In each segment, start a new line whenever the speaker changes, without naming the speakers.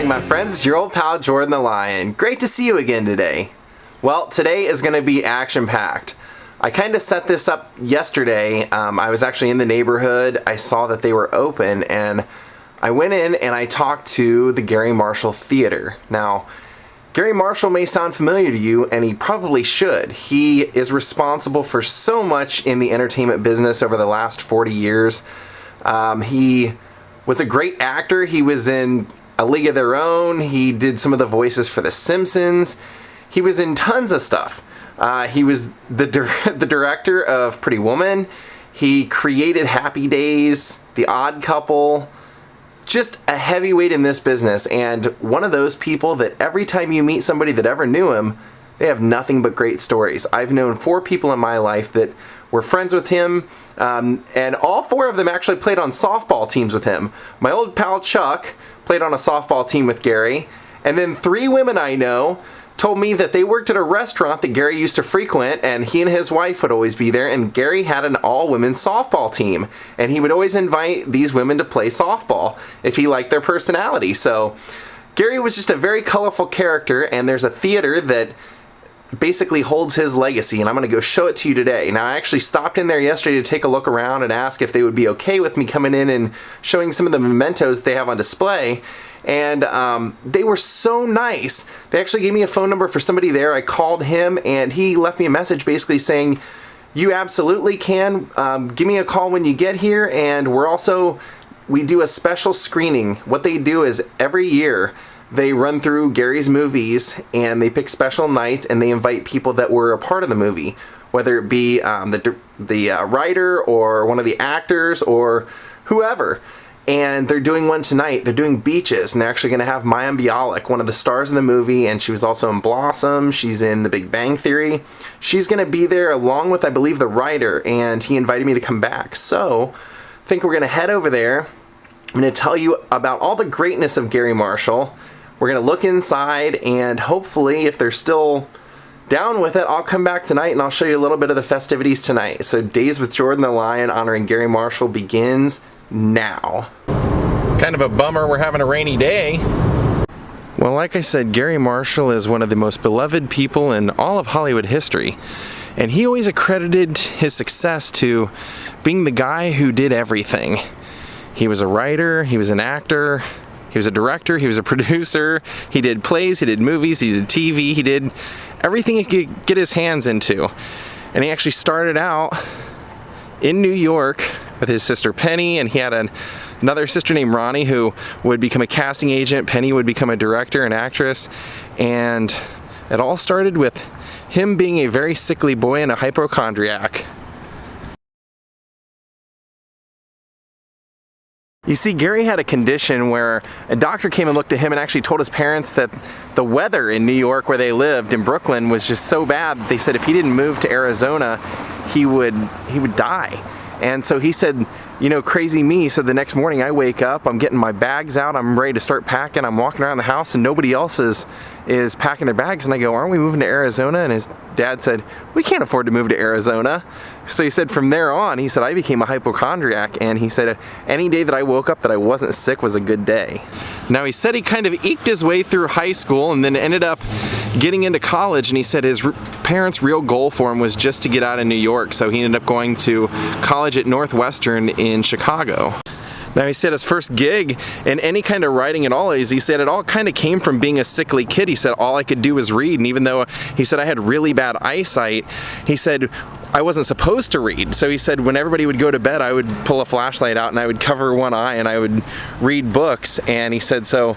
morning, my friends. It's your old pal Jordan the Lion. Great to see you again today. Well, today is going to be action-packed. I kind of set this up yesterday. I was actually in the neighborhood. I saw that they were open, and I went in and I talked to the Garry Marshall Theater. Now, Garry Marshall may sound familiar to you, and he probably should. He is responsible for so much in the entertainment business over the last 40 years. He was a great actor. He was in A League of Their Own. He did some of the voices for The Simpsons. He was in tons of stuff. He was the director of Pretty Woman. He created Happy Days, The Odd Couple. Just a heavyweight in this business, and one of those people that every time you meet somebody that ever knew him, they have nothing but great stories. I've known 4 people in my life that were friends with him, and all 4 of them actually played on softball teams with him. My old pal Chuck played on a softball team with Garry, and then 3 women I know told me that they worked at a restaurant that Garry used to frequent, and he and his wife would always be there, and Garry had an all-women's softball team, and he would always invite these women to play softball if he liked their personality. So Garry was just a very colorful character, and there's a theater that basically holds his legacy, and I'm going to go show it to you today. Now, I actually stopped in there yesterday to take a look around and ask if they would be okay with me coming in and showing some of the mementos they have on display. And they were so nice. They actually gave me a phone number for somebody there. I called him, and he left me a message basically saying, you absolutely can. Give me a call when you get here, and we do a special screening. What they do is every year they run through Garry's movies, and they pick special nights, and they invite people that were a part of the movie, whether it be the writer or one of the actors or whoever. And they're doing one tonight. They're doing Beaches, and they're actually going to have Mayim Bialik, one of the stars in the movie, and she was also in Blossom. She's in The Big Bang Theory. She's going to be there along with, I believe, the writer, and he invited me to come back. So I think we're going to head over there. I'm going to tell you about all the greatness of Garry Marshall. We're going to look inside, and hopefully, if they're still down with it, I'll come back tonight and I'll show you a little bit of the festivities tonight. So Daze with Jordan the Lion honoring Garry Marshall begins now. Kind of a bummer we're having a rainy day. Well, like I said, Garry Marshall is one of the most beloved people in all of Hollywood history, and he always accredited his success to being the guy who did everything. He was a writer, he was an actor, he was a director, he was a producer, he did plays, he did movies, he did TV, he did everything he could get his hands into. And he actually started out in New York with his sister Penny, and he had another sister named Ronnie who would become a casting agent. Penny would become a director and actress, and it all started with him being a very sickly boy and a hypochondriac. You see, Garry had a condition where a doctor came and looked at him and actually told his parents that the weather in New York, where they lived in Brooklyn, was just so bad that they said if he didn't move to Arizona, he would die. And so he said, you know, crazy me, he said the next morning I wake up, I'm getting my bags out, I'm ready to start packing, I'm walking around the house and nobody else is packing their bags, and I go, aren't we moving to Arizona? And his dad said, we can't afford to move to Arizona. So he said from there on, he said, I became a hypochondriac, and he said any day that I woke up that I wasn't sick was a good day. Now, he said he kind of eked his way through high school and then ended up getting into college, and he said his parents' real goal for him was just to get out of New York, so he ended up going to college at Northwestern in Chicago. Now, he said his first gig in any kind of writing at all is, he said it all kind of came from being a sickly kid. He said all I could do was read, and even though he said I had really bad eyesight, he said I wasn't supposed to read. So he said when everybody would go to bed, I would pull a flashlight out and I would cover one eye and I would read books. And he said, so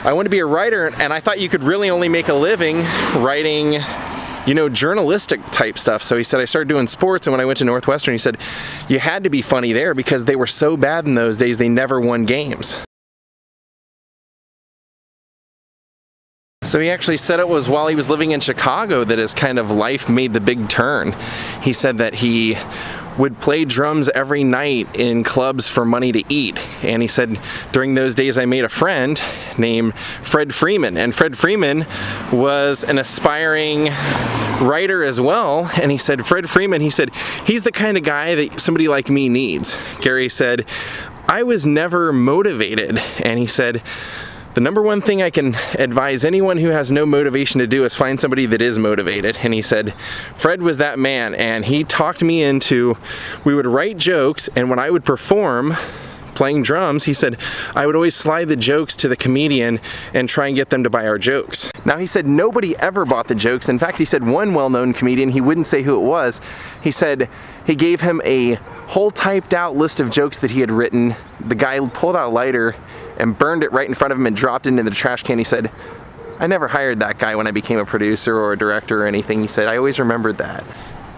I wanted to be a writer, and I thought you could really only make a living writing, you know, journalistic type stuff. So he said I started doing sports, and when I went to Northwestern, he said you had to be funny there because they were so bad in those days they never won games. So he actually said it was while he was living in Chicago that his kind of life made the big turn. He said that he would play drums every night in clubs for money to eat. And he said, during those days I made a friend named Fred Freeman. And Fred Freeman was an aspiring writer as well. And he said, Fred Freeman, he said, he's the kind of guy that somebody like me needs. Garry said, I was never motivated. And he said, The number one thing I can advise anyone who has no motivation to do is find somebody that is motivated. And he said, Fred was that man, and he talked me into, we would write jokes, and when I would perform playing drums, he said, I would always slide the jokes to the comedian and try and get them to buy our jokes. Now he said nobody ever bought the jokes. In fact, he said one well-known comedian, he wouldn't say who it was, he said he gave him a whole typed out list of jokes that he had written. The guy pulled out a lighter and burned it right in front of him and dropped it into the trash can. He said, I never hired that guy when I became a producer or a director or anything. He said, I always remembered that.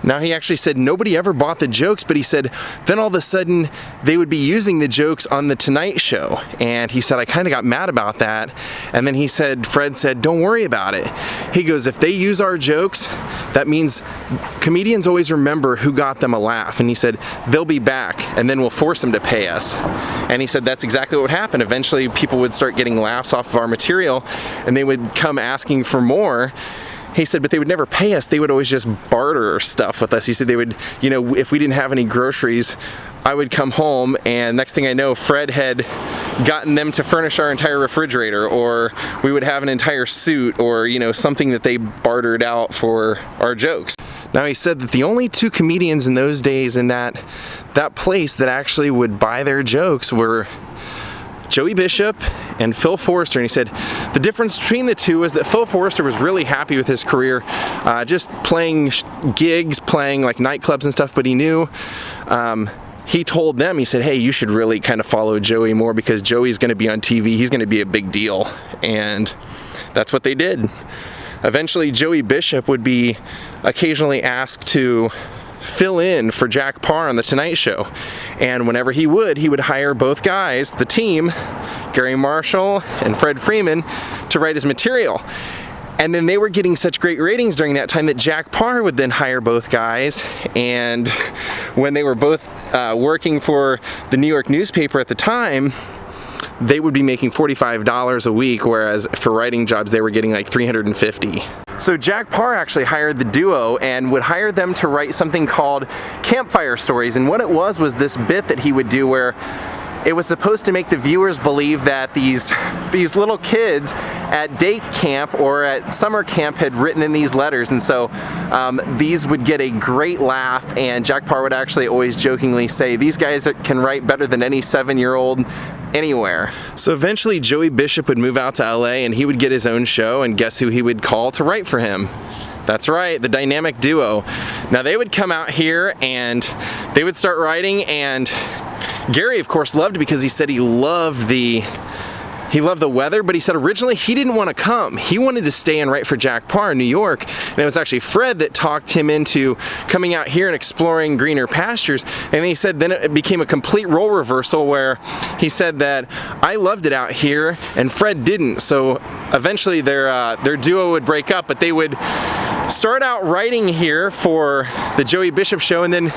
Now he actually said nobody ever bought the jokes, but he said then all of a sudden they would be using the jokes on the Tonight Show. And he said, I kind of got mad about that. And then he said, Fred said, don't worry about it. He goes, if they use our jokes, that means comedians always remember who got them a laugh. And he said, they'll be back, and then we'll force them to pay us. And he said that's exactly what would happen. Eventually people would start getting laughs off of our material, and they would come asking for more. He said, but they would never pay us. They would always just barter stuff with us. He said they would, you know, if we didn't have any groceries, I would come home, and next thing I know, Fred had gotten them to furnish our entire refrigerator, or we would have an entire suit, or, you know, something that they bartered out for our jokes. Now he said that the only two comedians in those days in that place that actually would buy their jokes were Joey Bishop and Phil Forrester. And he said the difference between the two was that Phil Forrester was really happy with his career, just playing gigs, playing like nightclubs and stuff, but he knew, he told them, he said, hey, you should really kind of follow Joey more because Joey's going to be on TV, he's going to be a big deal. And that's what they did. Eventually Joey Bishop would be occasionally asked to fill in for Jack Parr on the Tonight Show, and whenever he would hire both guys, the team, Garry Marshall and Fred Freeman, to write his material. And then they were getting such great ratings during that time that Jack Parr would then hire both guys, and when they were both working for the New York newspaper at the time, they would be making $45 a week, whereas for writing jobs they were getting like $350. So Jack Parr actually hired the duo and would hire them to write something called Campfire Stories, and what it was this bit that he would do where it was supposed to make the viewers believe that these little kids at day camp or at summer camp had written in these letters, and so these would get a great laugh, and Jack Parr would actually always jokingly say, these guys can write better than any 7-year-old anywhere. So eventually Joey Bishop would move out to LA and he would get his own show, and guess who he would call to write for him? That's right, the dynamic duo. Now they would come out here and they would start writing, and Garry of course loved it because he said he loved the weather, but he said originally he didn't want to come. He wanted to stay and write for Jack Parr in New York, and it was actually Fred that talked him into coming out here and exploring greener pastures. And he said then it became a complete role reversal where he said that I loved it out here and Fred didn't. So eventually their duo would break up, but they would start out writing here for the Joey Bishop show, and then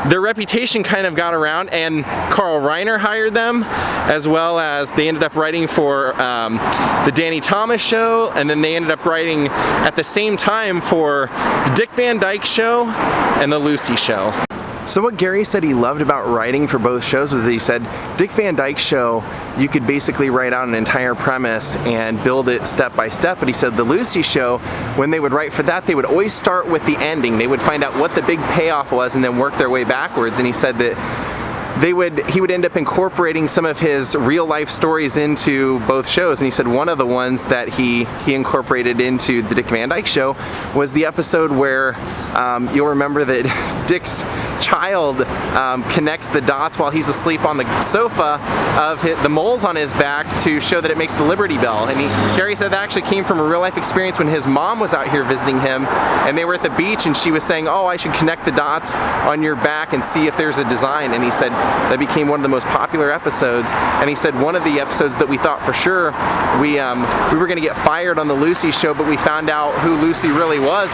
their reputation kind of got around, and Carl Reiner hired them, as well as they ended up writing for the Danny Thomas show, and then they ended up writing at the same time for the Dick Van Dyke show and the Lucy show. So what Garry said he loved about writing for both shows was that he said Dick Van Dyke show, you could basically write out an entire premise and build it step by step, but he said the Lucy show, when they would write for that, they would always start with the ending. They would find out what the big payoff was and then work their way backwards, and he said that he would end up incorporating some of his real life stories into both shows. And he said one of the ones that he incorporated into the Dick Van Dyke show was the episode where you'll remember that Dick's child connects the dots while he's asleep on the sofa of the moles on his back to show that it makes the Liberty Bell. And Garry said that actually came from a real life experience when his mom was out here visiting him, and they were at the beach, and she was saying, oh, I should connect the dots on your back and see if there's a design. And he said that became one of the most popular episodes. And he said one of the episodes that we thought for sure we were going to get fired on the Lucy show, but we found out who Lucy really was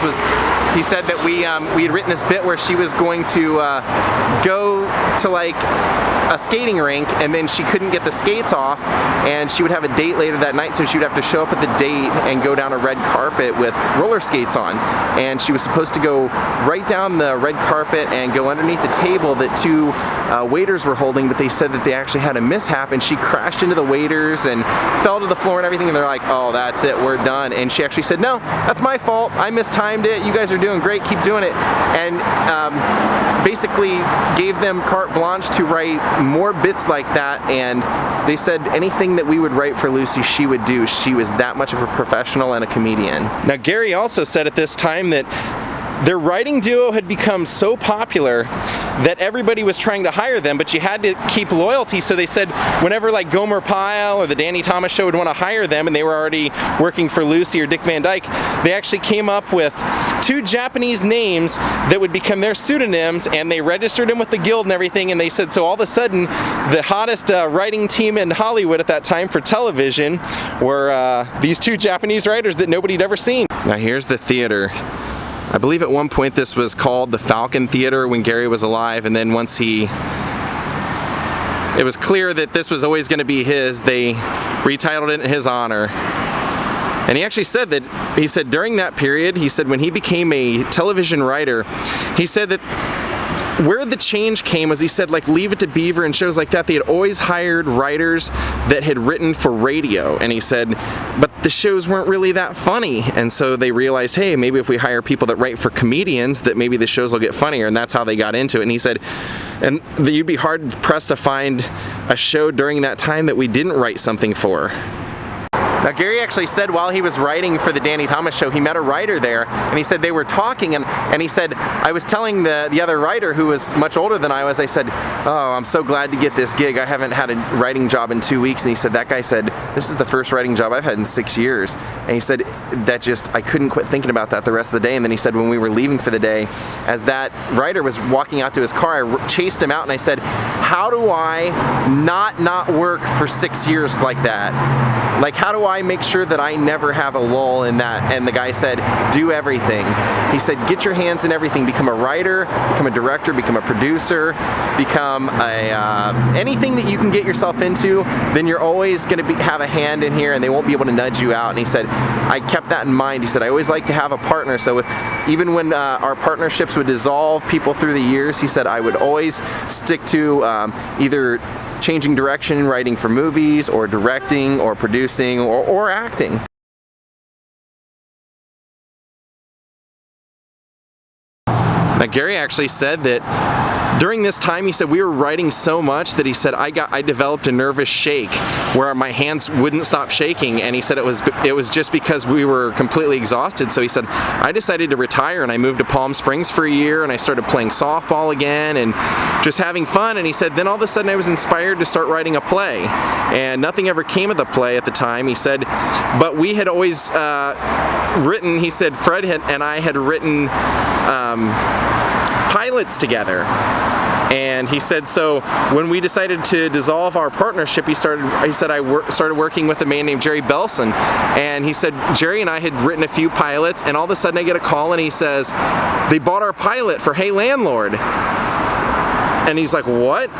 he said that we had written this bit where she was going to go to like a skating rink, and then she couldn't get the skates off, and she would have a date later that night, so she would have to show up at the date and go down a red carpet with roller skates on. And she was supposed to go right down the red carpet and go underneath the table that two waiters were holding, but they said that they actually had a mishap, and she crashed into the waiters and fell to the floor and everything, and they're like, oh, that's it, we're done. And she actually said, no, that's my fault, I mistimed it, you guys are doing great, keep doing it. And basically gave them carte blanche to write more bits like that, and they said anything that we would write for Lucy, she would do. She was that much of a professional and a comedian. Now, Garry also said at this time that their writing duo had become so popular that everybody was trying to hire them, but you had to keep loyalty, so they said whenever like Gomer Pyle or the Danny Thomas Show would want to hire them and they were already working for Lucy or Dick Van Dyke, they actually came up with two Japanese names that would become their pseudonyms, and they registered them with the guild and everything, and they said so all of a sudden the hottest writing team in Hollywood at that time for television were these two Japanese writers that nobody had ever seen. Now here's the theater. I believe at one point this was called the Falcon Theater when Garry was alive, and then once it was clear that this was always going to be his, they retitled it in his honor. And he actually said that, he said during that period, he said when he became a television writer, he said that where the change came was, he said, like Leave It to Beaver and shows like that, they had always hired writers that had written for radio, and he said, but the shows weren't really that funny, and so they realized, hey, maybe if we hire people that write for comedians, that maybe the shows will get funnier, and that's how they got into it. And he said, and you'd be hard pressed to find a show during that time that we didn't write something for. Now, Garry actually said while he was writing for the Danny Thomas Show, he met a writer there, and he said they were talking, and he said, I was telling the other writer who was much older than I was, I said, oh, I'm so glad to get this gig. I haven't had a writing job in 2 weeks. And he said, that guy said, this is the first writing job I've had in 6 years. And he said, that just, I couldn't quit thinking about that the rest of the day. And then he said, when we were leaving for the day, as that writer was walking out to his car, I chased him out and I said, how do I not work for 6 years like that? Like, how do I make sure that I never have a lull in that? And the guy said, do everything. He said, get your hands in everything. Become a writer, become a director, become a producer, become anything that you can get yourself into, then you're always going to have a hand in here and they won't be able to nudge you out. And he said, I kept that in mind. He said, I always like to have a partner. So even when our partnerships would dissolve people through the years, he said, I would always stick to either changing direction, writing for movies, or directing, or producing, or acting. Now, Garry actually said that during this time, he said, we were writing so much that he said, I developed a nervous shake where my hands wouldn't stop shaking, and he said it was just because we were completely exhausted. So he said, I decided to retire, and I moved to Palm Springs for a year, and I started playing softball again and just having fun. And he said, then all of a sudden I was inspired to start writing a play, and nothing ever came of the play at the time. He said, but we had always written, he said, Fred and I had written pilots together. And he said, so when we decided to dissolve our partnership, he said I started working with a man named Jerry Belson, and he said Jerry and I had written a few pilots, and all of a sudden I get a call and he says, they bought our pilot for Hey Landlord. And he's like, what?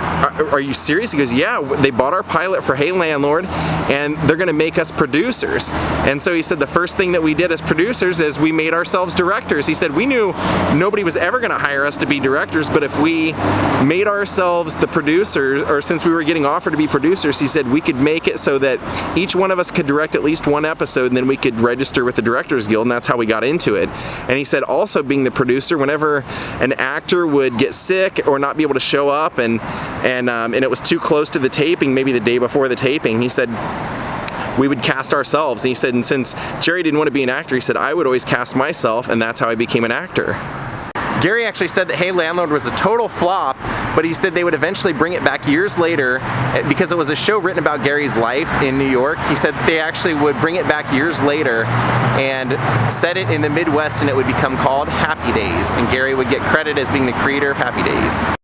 Are you serious? He goes, yeah, they bought our pilot for Hey Landlord, and they're going to make us producers. And so he said the first thing that we did as producers is we made ourselves directors. He said we knew nobody was ever going to hire us to be directors, but if we made ourselves the producers, or since we were getting offered to be producers, he said we could make it so that each one of us could direct at least one episode, and then we could register with the Directors Guild, and that's how we got into it. And he said also being the producer, whenever an actor would get sick or not be able to show up and it was too close to the taping, maybe the day before the taping, he said we would cast ourselves. And he said, and since Jerry didn't want to be an actor, he said I would always cast myself, and that's how I became an actor. Garry actually said that Hey Landlord was a total flop, but he said they would eventually bring it back years later because it was a show written about Gary's life in New York. He said they actually would bring it back years later and set it in the Midwest, and it would become called Happy Days, and Garry would get credit as being the creator of Happy Days.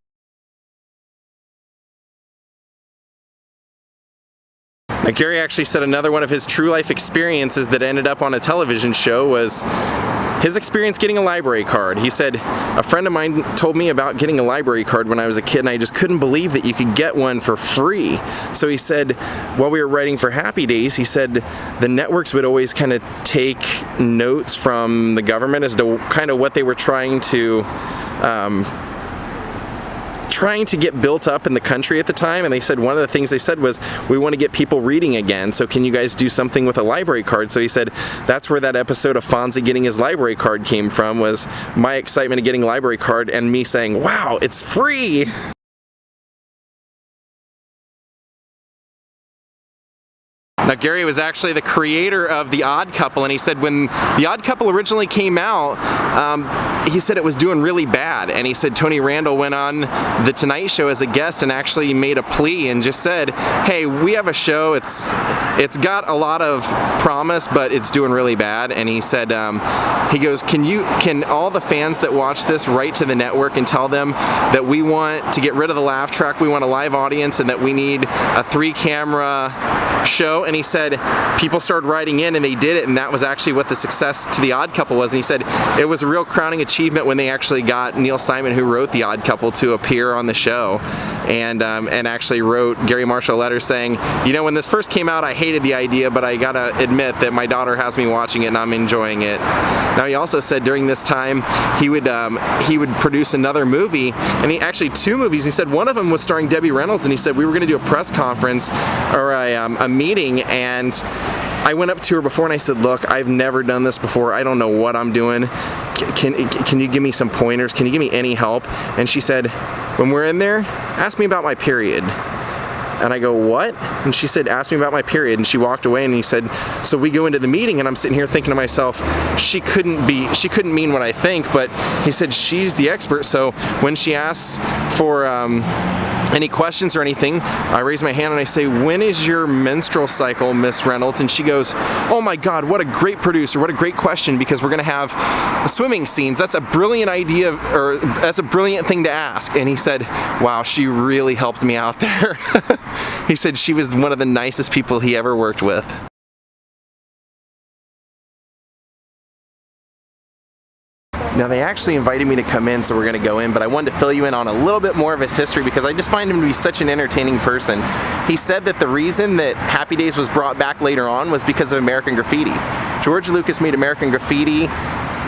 Now, Garry actually said another one of his true life experiences that ended up on a television show was his experience getting a library card. He said, a friend of mine told me about getting a library card when I was a kid, and I just couldn't believe that you could get one for free. So he said, while we were writing for Happy Days, he said the networks would always kind of take notes from the government as to kind of what they were trying to get built up in the country at the time, and they said one of the things they said was, we want to get people reading again, so can you guys do something with a library card? So he said that's where that episode of Fonzie getting his library card came from, was my excitement of getting a library card and me saying, wow, it's free! Now, Garry was actually the creator of The Odd Couple, and he said when The Odd Couple originally came out, he said it was doing really bad, and he said Tony Randall went on The Tonight Show as a guest and actually made a plea and just said, hey, we have a show, it's got a lot of promise, but it's doing really bad. And he said, he goes, can all the fans that watch this write to the network and tell them that we want to get rid of the laugh track, we want a live audience, and that we need a 3-camera show? And he said people started writing in, and they did it, and that was actually what the success to The Odd Couple was. And he said it was a real crowning achievement when they actually got Neil Simon, who wrote The Odd Couple, to appear on the show, and actually wrote Garry Marshall a letter saying, you know, when this first came out I hated the idea, but I gotta admit that my daughter has me watching it and I'm enjoying it. Now, he also said during this time he would produce another movie, and he actually 2 movies. He said one of them was starring Debbie Reynolds, and he said we were going to do a press conference or a meeting, and I went up to her before and I said, look, I've never done this before, I don't know what I'm doing, can you give me some pointers, can you give me any help? And she said, when we're in there, ask me about my period. And I go, what? And she said, ask me about my period. And she walked away, and he said, so we go into the meeting, and I'm sitting here thinking to myself, she couldn't mean what I think, but he said, she's the expert. So when she asks for any questions or anything, I raise my hand and I say, when is your menstrual cycle, Miss Reynolds? And she goes, oh my God, what a great producer, what a great question, because we're gonna have swimming scenes. That's a brilliant idea, or that's a brilliant thing to ask. And he said, wow, she really helped me out there. He said she was one of the nicest people he ever worked with. Now, they actually invited me to come in, so we're going to go in, but I wanted to fill you in on a little bit more of his history because I just find him to be such an entertaining person. He said that the reason that Happy Days was brought back later on was because of American Graffiti. George Lucas made American Graffiti.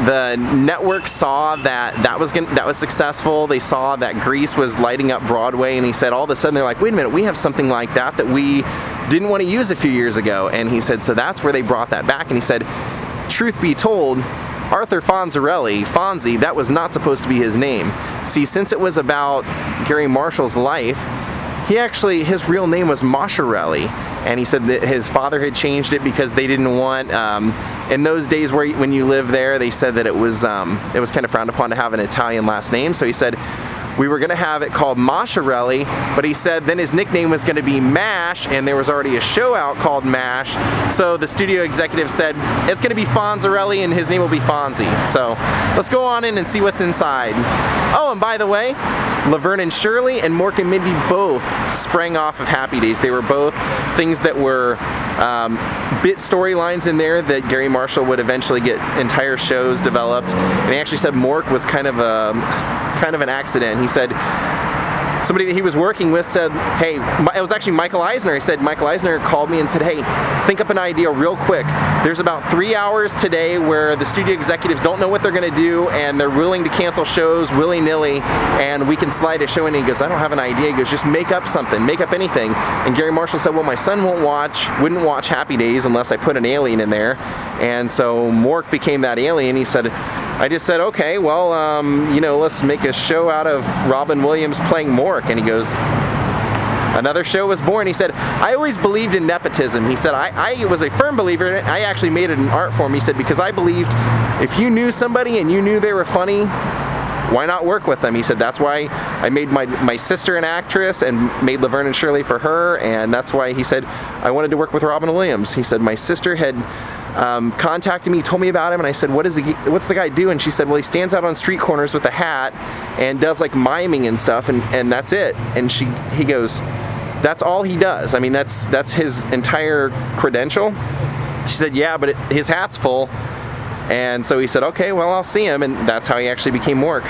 The network saw that was successful. They saw that Grease was lighting up Broadway, and he said all of a sudden they're like, wait a minute, we have something like that we didn't want to use a few years ago. And he said, so that's where they brought that back. And he said, truth be told, Arthur Fonzie, that was not supposed to be his name. See, since it was about Garry Marshall's life, his real name was Masciarelli, and he said that his father had changed it because they didn't want, in those days when you live there, they said that it was kind of frowned upon to have an Italian last name, so he said, we were going to have it called Masciarelli, but he said then his nickname was going to be MASH, and there was already a show out called MASH, so the studio executive said, it's going to be Fonzarelli and his name will be Fonzie. So let's go on in and see what's inside. Oh, and by the way, Laverne and Shirley and Mork and Mindy both sprang off of Happy Days. They were both things that were bit storylines in there that Garry Marshall would eventually get entire shows developed. And he actually said Mork was kind of an accident. He said somebody that he was working with said, hey, it was actually Michael Eisner. He said Michael Eisner called me and said, hey, think up an idea real quick. There's about 3 hours today where the studio executives don't know what they're going to do, and they're willing to cancel shows willy-nilly, and we can slide a show in. And he goes, I don't have an idea. He goes, just make up something, make up anything. And Garry Marshall said, well, my son wouldn't watch Happy Days unless I put an alien in there. And so Mork became that alien. He said, I just said, okay, well, let's make a show out of Robin Williams playing Mork. And he goes, another show was born. He said, I always believed in nepotism. He said, I was a firm believer in it. I actually made it an art form. He said, because I believed if you knew somebody and you knew they were funny, why not work with them? He said, that's why I made my sister an actress and made Laverne and Shirley for her. And that's why he said, I wanted to work with Robin Williams. He said, my sister had contacted me, told me about him, and I said, what's the guy do? And she said, well, he stands out on street corners with a hat and does like miming and stuff, and that's it. And he goes, that's all he does. I mean, that's his entire credential. She said, yeah, but his hat's full. And so he said, okay, well, I'll see him, and that's how he actually became Mork.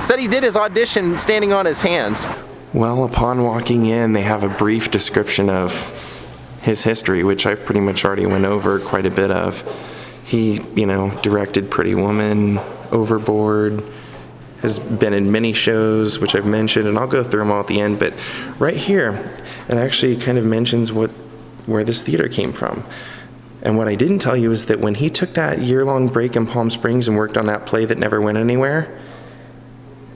Said he did his audition standing on his hands. Well, upon walking in, they have a brief description of his history, which I've pretty much already went over quite a bit of. He, directed Pretty Woman, Overboard, has been in many shows, which I've mentioned, and I'll go through them all at the end, but right here, it actually kind of mentions where this theater came from. And what I didn't tell you is that when he took that year-long break in Palm Springs and worked on that play that never went anywhere,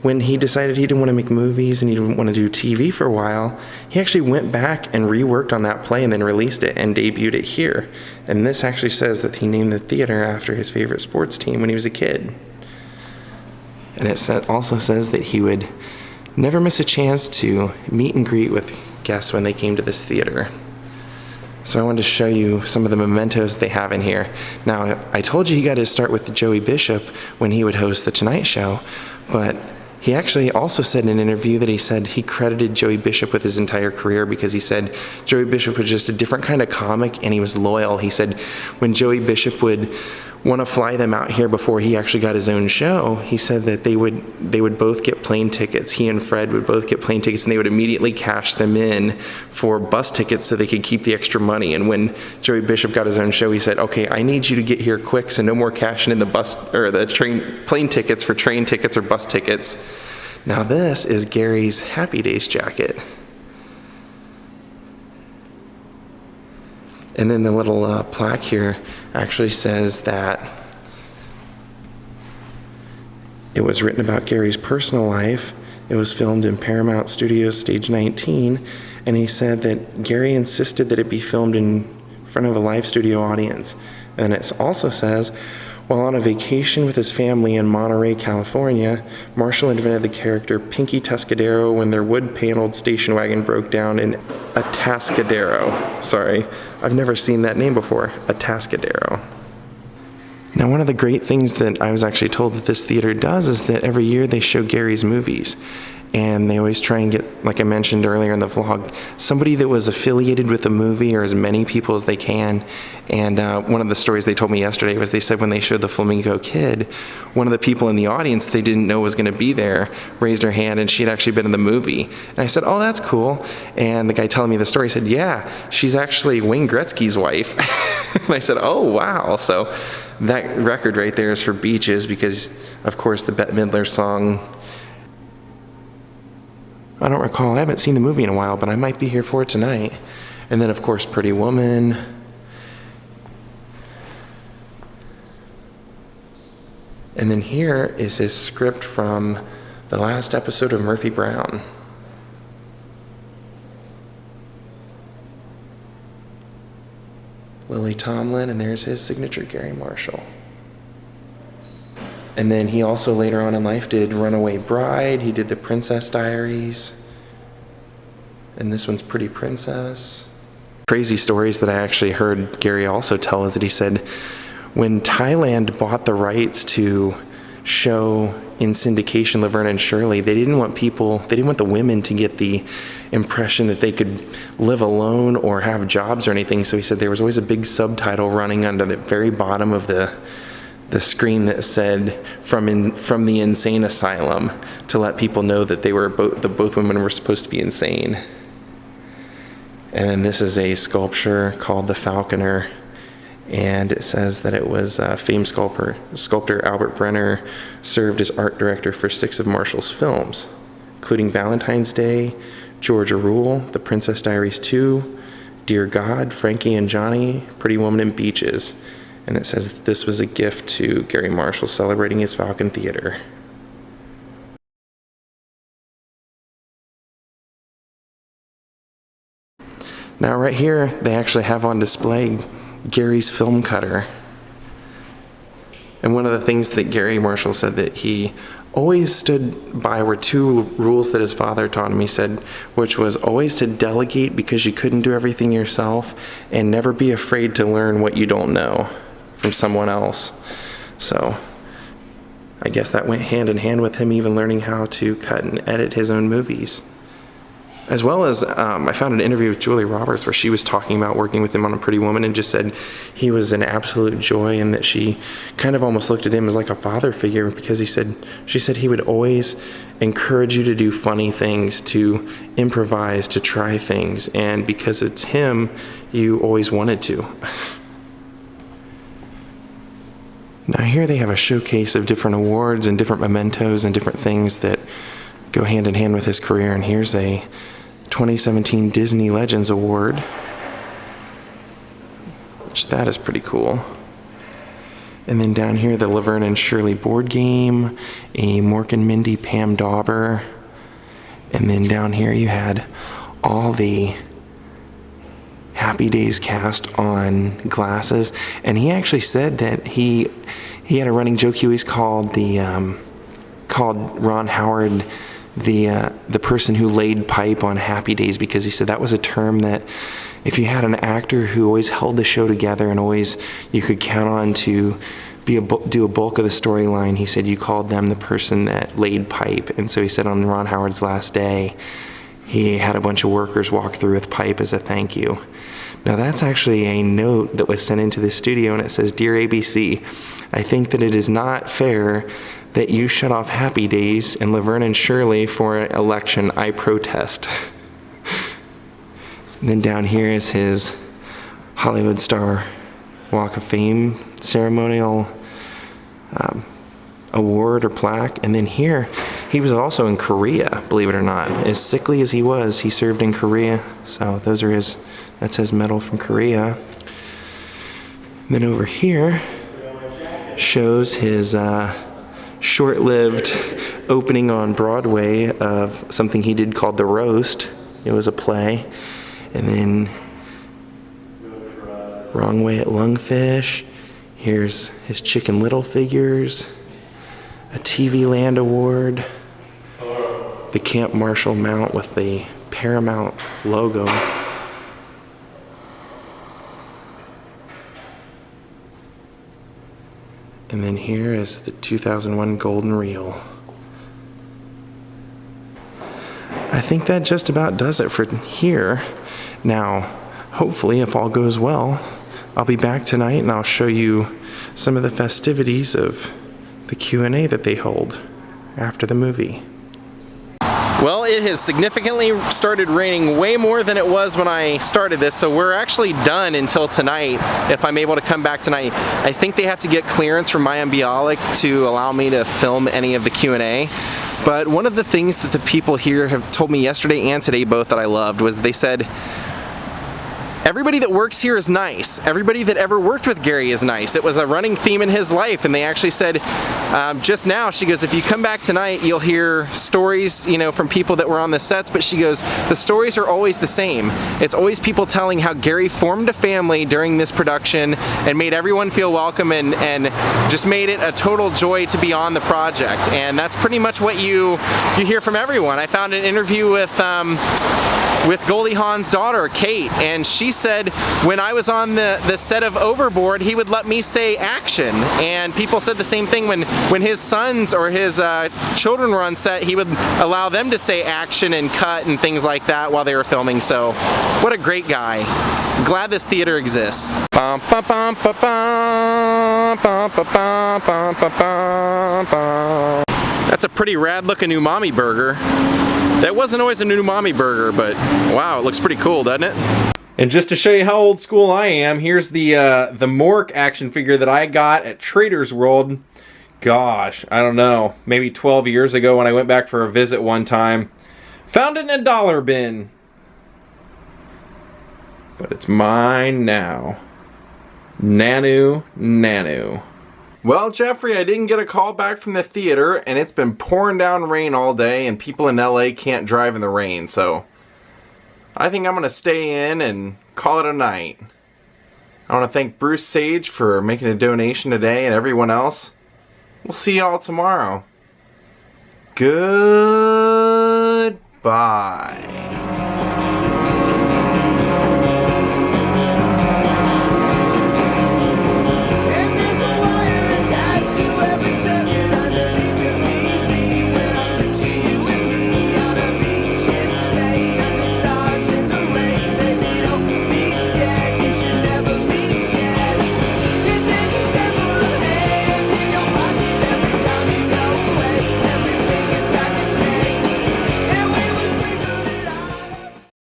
when he decided he didn't want to make movies and he didn't want to do TV for a while, he actually went back and reworked on that play and then released it and debuted it here. And this actually says that he named the theater after his favorite sports team when he was a kid. And it also says that he would never miss a chance to meet and greet with guests when they came to this theater. So I wanted to show you some of the mementos they have in here. Now, I told you he got his start with Joey Bishop when he would host The Tonight Show, but he actually also said in an interview that he said he credited Joey Bishop with his entire career because he said Joey Bishop was just a different kind of comic and he was loyal. He said when Joey Bishop would want to fly them out here before he actually got his own show, he said that they would both get plane tickets. He and Fred would both get plane tickets and they would immediately cash them in for bus tickets so they could keep the extra money. And when Joey Bishop got his own show, he said, okay, I need you to get here quick so no more cashing in the plane tickets for train tickets or bus tickets. Now this is Garry's Happy Days jacket. And then the little plaque here actually says that it was written about Garry's personal life. It was filmed in Paramount Studios Stage 19, and he said that Garry insisted that it be filmed in front of a live studio audience. And it also says, while on a vacation with his family in Monterey, California, Marshall invented the character Pinky Tuscadero when their wood-paneled station wagon broke down in Atascadero. Sorry, I've never seen that name before, Atascadero. Now, one of the great things that I was actually told that this theater does is that every year they show Garry's movies. And they always try and get, like I mentioned earlier in the vlog, somebody that was affiliated with the movie or as many people as they can. And one of the stories they told me yesterday was they said when they showed the Flamingo Kid, one of the people in the audience they didn't know was going to be there raised her hand and she had actually been in the movie. And I said, oh, that's cool. And the guy telling me the story said, yeah, she's actually Wayne Gretzky's wife. And I said, oh, wow. So that record right there is for Beaches because, of course, the Bette Midler song, I don't recall. I haven't seen the movie in a while, but I might be here for it tonight. And then, of course, Pretty Woman. And then here is his script from the last episode of Murphy Brown. Lily Tomlin, and there's his signature, Garry Marshall. And then he also later on in life did Runaway Bride, he did The Princess Diaries, and this one's Pretty Princess. Crazy stories that I actually heard Garry also tell is that he said when Thailand bought the rights to show in syndication Laverne and Shirley, they didn't want the women to get the impression that they could live alone or have jobs or anything, so he said there was always a big subtitle running under the very bottom of the screen that said from the insane asylum to let people know that they were both women were supposed to be insane. And then this is a sculpture called the Falconer, and it says that it was famed sculptor Albert Brenner served as art director for 6 of Marshall's films, including Valentine's Day, Georgia Rule, The Princess Diaries 2, Dear God, Frankie and Johnny, Pretty Woman, and Beaches. And it says that this was a gift to Garry Marshall celebrating his Falcon Theater. Now right here, they actually have on display Garry's film cutter. And one of the things that Garry Marshall said that he always stood by were 2 rules that his father taught him. He said, which was always to delegate because you couldn't do everything yourself, and never be afraid to learn what you don't know from someone else. So I guess that went hand in hand with him even learning how to cut and edit his own movies. As well as I found an interview with Julia Roberts where she was talking about working with him on A Pretty Woman and just said he was an absolute joy, and that she kind of almost looked at him as like a father figure, because she said he would always encourage you to do funny things, to improvise, to try things, and because it's him, you always wanted to. Now here they have a showcase of different awards and different mementos and different things that go hand in hand with his career, and here's a 2017 Disney Legends Award, which that is pretty cool. And then down here, the Laverne and Shirley board game, a Mork and Mindy Pam Dauber, and then down here you had all the Happy Days cast on glasses. And he actually said that he had a running joke. He always called Ron Howard the person who laid pipe on Happy Days, because he said that was a term that if you had an actor who always held the show together and always you could count on to do a bulk of the storyline, he said you called them the person that laid pipe. And so he said on Ron Howard's last day, he had a bunch of workers walk through with pipe as a thank you. Now that's actually a note that was sent into the studio, and it says, "Dear ABC, I think that it is not fair that you shut off Happy Days and Laverne and Shirley for an election. I protest." And then down here is his Hollywood Star Walk of Fame ceremonial award or plaque. And then here, he was also in Korea, believe it or not. As sickly as he was, he served in Korea. So that's his medal from Korea. And then over here shows his short-lived opening on Broadway of something he did called The Roast. It was a play. And then Wrong Way at Lungfish. Here's his Chicken Little figures, a TV Land Award, the Camp Marshall mount with the Paramount logo. And then here is the 2001 Golden Reel. I think that just about does it for here. Now, hopefully, if all goes well, I'll be back tonight and I'll show you some of the festivities of the Q&A that they hold after the movie. Well, it has significantly started raining way more than it was when I started this, so we're actually done until tonight, if I'm able to come back tonight. I think they have to get clearance from Mayim Bialik to allow me to film any of the Q&A. But one of the things that the people here have told me yesterday and today both that I loved was they said, everybody that works here is nice. Everybody that ever worked with Garry is nice. It was a running theme in his life, and they actually said, just now, she goes, if you come back tonight, you'll hear stories, from people that were on the sets, but she goes, the stories are always the same. It's always people telling how Garry formed a family during this production and made everyone feel welcome and just made it a total joy to be on the project. And that's pretty much what you hear from everyone. I found an interview with Goldie Hawn's daughter, Kate, and she said when I was on the set of Overboard, he would let me say action, and people said the same thing when his sons or his children were on set, he would allow them to say action and cut and things like that while they were filming. So what a great guy. Glad this theater exists. That's a pretty rad looking umami burger. That wasn't always an umami burger, but wow, it looks pretty cool, doesn't it? And just to show you how old school I am, here's the Mork action figure that I got at Trader's World. Gosh, I don't know, maybe 12 years ago when I went back for a visit one time. Found it in a dollar bin. But it's mine now. Nanu, Nanu. Well, Jeffrey, I didn't get a call back from the theater, and it's been pouring down rain all day, and people in LA can't drive in the rain, so I think I'm going to stay in and call it a night. I want to thank Bruce Sage for making a donation today, and everyone else. We'll see y'all tomorrow. Goodbye.